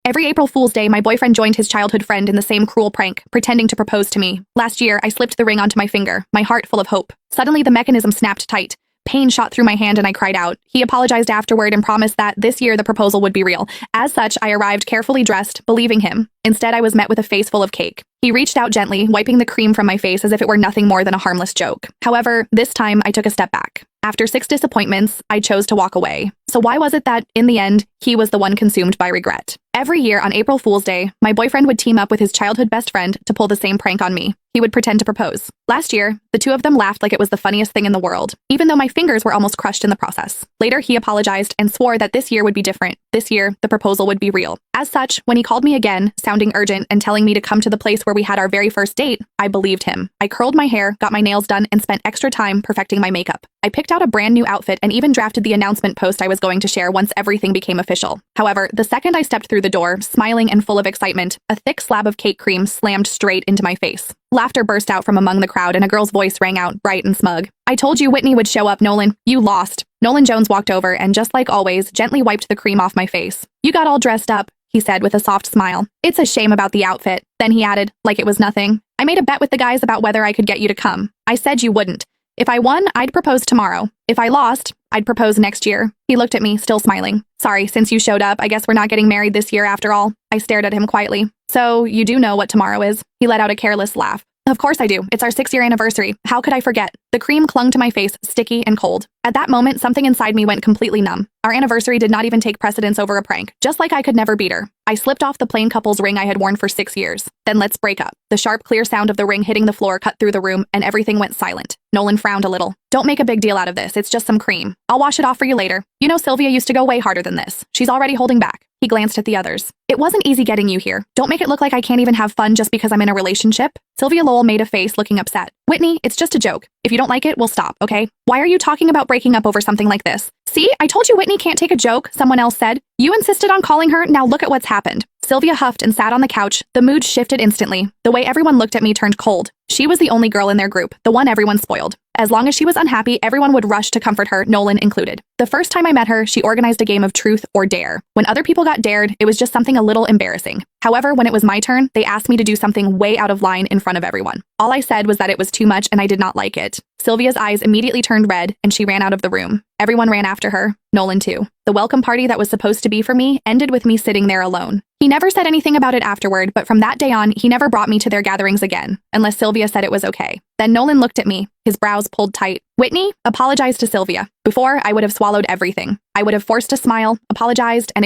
Every April Fool's Day, my boyfriend joined his childhood friend in the same cruel prank, pretending to propose to me. Last year, I slipped the ring onto my finger, my heart full of hope. Suddenly, the mechanism snapped tight. Pain shot through my hand and I cried out. He apologized afterward and promised that this year the proposal would be real. As such, I arrived carefully dressed, believing him. Instead, I was met with a face full of cake. He reached out gently, wiping the cream from my face as if it were nothing more than a harmless joke. However, this time I took a step back. After 6 disappointments, I chose to walk away. So why was it that, in the end, he was the one consumed by regret? Every year on April Fool's Day, my boyfriend would team up with his childhood best friend to pull the same prank on me. He would pretend to propose. Last year, the two of them laughed like it was the funniest thing in the world, even though my fingers were almost crushed in the process. Later, he apologized and swore that this year would be different. This year, the proposal would be real. As such, when he called me again, sounding urgent and telling me to come to the place where we had our very first date, I believed him. I curled my hair, got my nails done, and spent extra time perfecting my makeup. I picked out a brand new outfit and even drafted the announcement post I was going to share once everything became official. However, the second I stepped through the door, smiling and full of excitement, a thick slab of cake cream slammed straight into my face. Laughter burst out from among the crowd and a girl's voice rang out, bright and smug. "I told you Whitney would show up, Nolan. You lost." Nolan Jones walked over and, just like always, gently wiped the cream off my face. "You got all dressed up," he said with a soft smile. "It's a shame about the outfit." Then he added, like it was nothing, "I made a bet with the guys about whether I could get you to come. I said you wouldn't. If I won, I'd propose tomorrow. If I lost, I'd propose next year." He looked at me, still smiling. "Sorry, since you showed up, I guess we're not getting married this year after all." I stared at him quietly. "So, you do know what tomorrow is?" He let out a careless laugh. "Of course I do. It's our 6-year anniversary. How could I forget?" The cream clung to my face, sticky and cold. At that moment, something inside me went completely numb. Our anniversary did not even take precedence over a prank, just like I could never beat her. I slipped off the plain couple's ring I had worn for 6 years. "Then let's break up." The sharp, clear sound of the ring hitting the floor cut through the room, and everything went silent. Nolan frowned a little. "Don't make a big deal out of this. It's just some cream. I'll wash it off for you later. You know Sylvia used to go way harder than this. She's already holding back." He glanced at the others. "It wasn't easy getting you here. Don't make it look like I can't even have fun just because I'm in a relationship." Sylvia Lowell made a face, looking upset. "Whitney, it's just a joke. If you don't like it, we'll stop, okay? Why are you talking about breaking up over something like this?" "See, I told you Whitney can't take a joke," someone else said. "You insisted on calling her, now look at what's happened." Sylvia huffed and sat on the couch. The mood shifted instantly. The way everyone looked at me turned cold. She was the only girl in their group, the one everyone spoiled. As long as she was unhappy, everyone would rush to comfort her, Nolan included. The first time I met her, she organized a game of truth or dare. When other people got dared, it was just something a little embarrassing. However, when it was my turn, they asked me to do something way out of line in front of everyone. All I said was that it was too much and I did not like it. Sylvia's eyes immediately turned red and she ran out of the room. Everyone ran after her, Nolan too. The welcome party that was supposed to be for me ended with me sitting there alone. He never said anything about it afterward, but from that day on, he never brought me to their gatherings again, unless Sylvia said it was okay. Then Nolan looked at me, his brows pulled tight. "Whitney, apologize to Sylvia." Before, I would have swallowed everything. I would have forced a smile, apologized, and explained